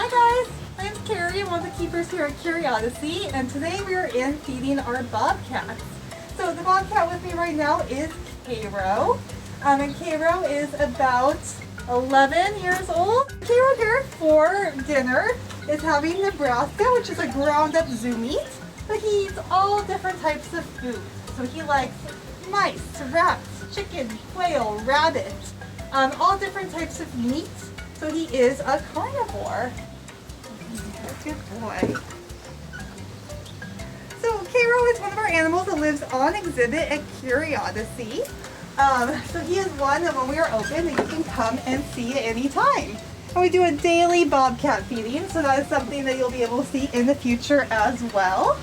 Hi guys, my name's Carrie. I'm one of the keepers here at Curiodyssey, and today we are in feeding our bobcats. So the bobcat with me right now is Kiro, and Kiro is about 11 years old. Kiro here for dinner is having Nebraska, which is a ground up zoo meat, but he eats all different types of food. So he likes mice, rats, chicken, quail, rabbit, all different types of meat. So he is a carnivore. Good boy. So Kiro is one of our animals that lives on exhibit at Curiodyssey. So he is one that when we are open that you can come and see at any time. And we do a daily bobcat feeding, so that is something that you'll be able to see in the future as well.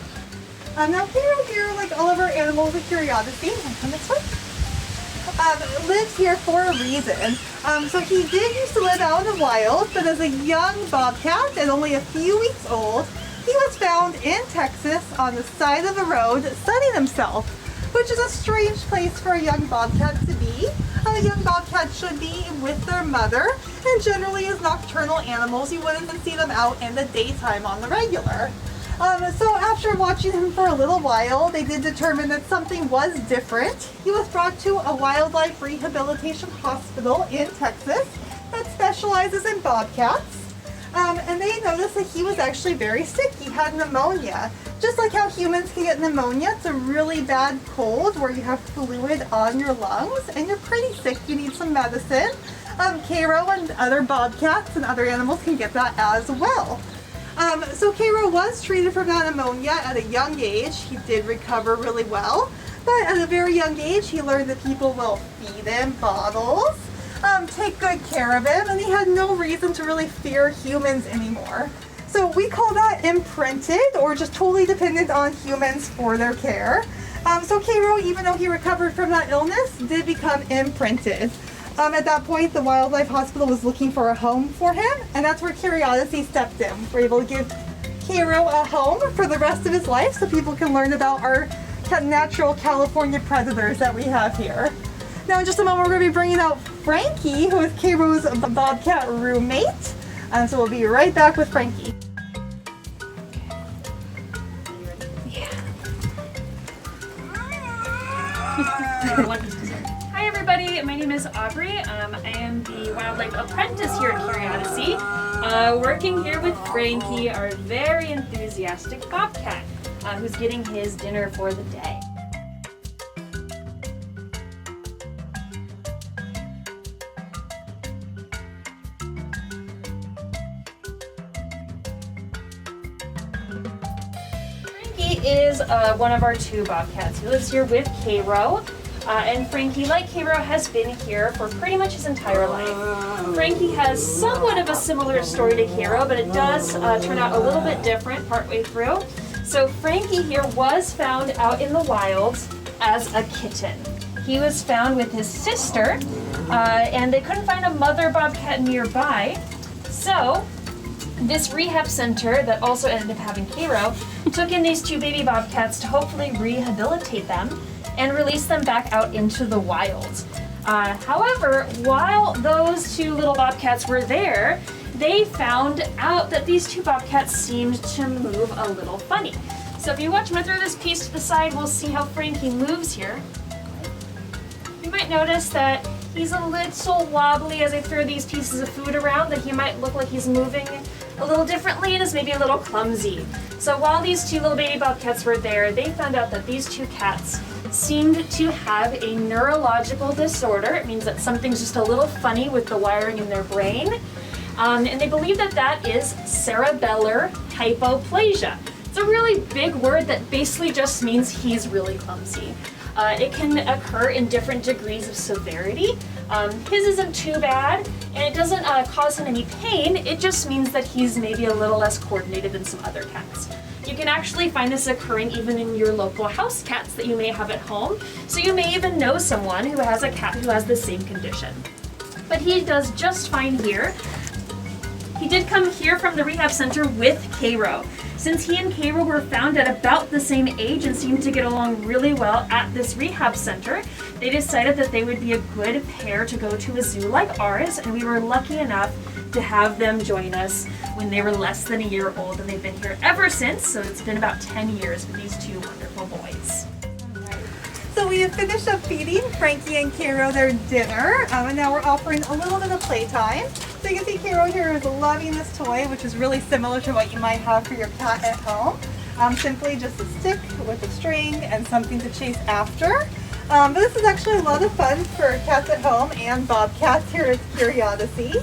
Now Kiro here, like all of our animals at Curiodyssey, come this way, lives here for a reason. So he did used to live out in the wild, but as a young bobcat and only a few weeks old, he was found in Texas on the side of the road sunning himself, which is a strange place for a young bobcat to be. A young bobcat should be with their mother, and generally as nocturnal animals, you wouldn't see them out in the daytime on the regular. So after watching him for a little while, they did determine that something was different. He was brought to a wildlife rehabilitation hospital in Texas that specializes in bobcats. And they noticed that he was actually very sick. He had pneumonia. Just like how humans can get pneumonia, it's a really bad cold where you have fluid on your lungs and you're pretty sick. You need some medicine. Kiro and other bobcats and other animals can get that as well. So Kiro was treated for that pneumonia at a young age. He did recover really well, but at a very young age he learned that people will feed him bottles, take good care of him, and he had no reason to really fear humans anymore. So we call that imprinted, or just totally dependent on humans for their care. So Kiro, even though he recovered from that illness, did become imprinted. At that point, the wildlife hospital was looking for a home for him, and that's where Curiodyssey stepped in. We're able to give Kiro a home for the rest of his life so people can learn about our natural California predators that we have here. Now in just a moment, we're going to be bringing out Frankie, who is Kiro's bobcat roommate. So we'll be right back with Frankie. Hi everybody, my name is Aubrey. I am the wildlife apprentice here at Curiodyssey, working here with Frankie, our very enthusiastic bobcat, who's getting his dinner for the day. Frankie is one of our two bobcats. He lives here with Kiro. And Frankie, like Kiro, has been here for pretty much his entire life. Frankie has somewhat of a similar story to Kiro, but it does turn out a little bit different partway through. So Frankie here was found out in the wild as a kitten. He was found with his sister, and they couldn't find a mother bobcat nearby. So this rehab center that also ended up having Kiro took in these two baby bobcats to hopefully rehabilitate them and release them back out into the wild. However, while those two little bobcats were there, they found out that these two bobcats seemed to move a little funny. So if you watch me throw this piece to the side, we'll see how Frankie moves here. You might notice that he's a little wobbly as I throw these pieces of food around, that he might look like he's moving a little differently and is maybe a little clumsy. So while these two little baby bobcats were there, they found out that these two cats seemed to have a neurological disorder. It means that something's just a little funny with the wiring in their brain. And they believe that that is cerebellar hypoplasia. It's a really big word that basically just means he's really clumsy. It can occur in different degrees of severity. His isn't too bad, and it doesn't cause him any pain. It just means that he's maybe a little less coordinated than some other cats. You can actually find this occurring even in your local house cats that you may have at home, so you may even know someone who has a cat who has the same condition. But he does just fine here. He did come here from the rehab center with Kiro. Since he and Kiro were found at about the same age and seemed to get along really well at this rehab center, they decided that they would be a good pair to go to a zoo like ours, and we were lucky enough to have them join us when they were less than a year old, and they've been here ever since, so it's been about 10 years with these two wonderful boys. So we have finished up feeding Frankie and Kiro their dinner, and now we're offering a little bit of playtime. So you can see Kiro here is loving this toy, which is really similar to what you might have for your cat at home. Simply just a stick with a string and something to chase after. But this is actually a lot of fun for cats at home and bobcats here at Curiodyssey.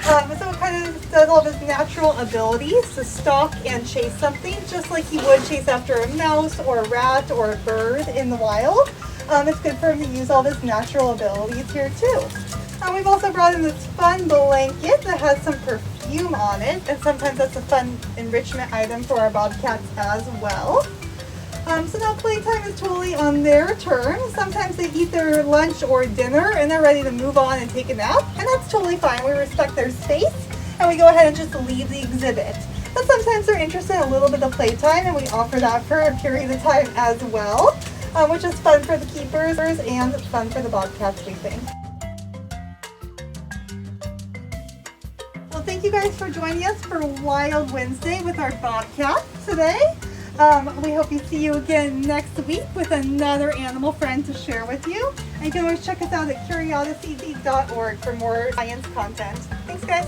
So it kind of does all of his natural abilities to stalk and chase something, just like he would chase after a mouse or a rat or a bird in the wild. It's good for him to use all of his natural abilities here too. We've also brought in this fun blanket that has some perfume on it, and sometimes that's a fun enrichment item for our bobcats as well. So now playtime is totally on their terms. Sometimes they eat their lunch or dinner and they're ready to move on and take a nap, and that's totally fine. We respect their space and we go ahead and just leave the exhibit. But sometimes they're interested in a little bit of playtime, and we offer that for a period of time as well, which is fun for the keepers and fun for the bobcats, we think. Well, thank you guys for joining us for Wild Wednesday with our bobcat today. We hope to see you again next week with another animal friend to share with you. And you can always check us out at curiodyssey.org for more science content. Thanks, guys.